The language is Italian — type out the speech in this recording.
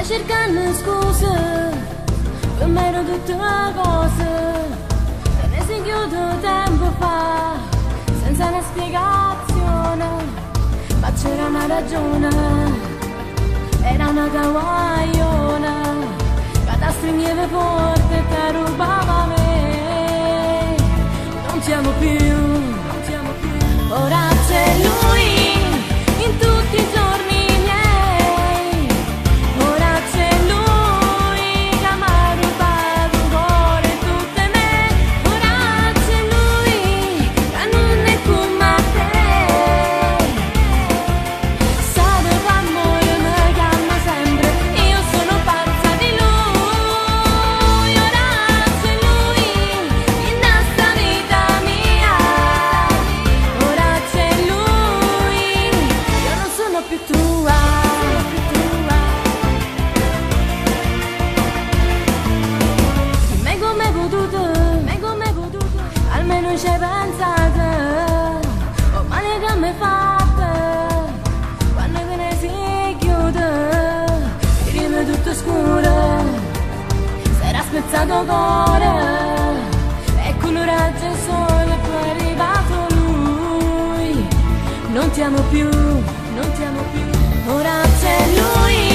cercando scuse per me ero tutte cose che ne si chiude tempo fa senza una spiegazione, ma c'era una ragione, era una caguagliona che ti stringeva forte e ti rubava me. Non ti amo più, non ti amo più. Ora c'è lui in tutti i giorni miei. Ora c'è lui che mi ha rubato un cuore e tutte me. Ora c'è lui che non è come te. Sabe che amore mi chiama sempre, io sono pazza di lui. Ora c'è lui in questa vita mia. Ora c'è lui, io non sono più tua. Dimmi come hai potuto, almeno ci hai pensato. Oh male che mi fate, quando te ne si chiude, ti rime tutto scuro, si era spezzato cuore, e con un raggio il sole è poi arrivato lui. Non ti amo più, non ti amo più. Ora c'è lui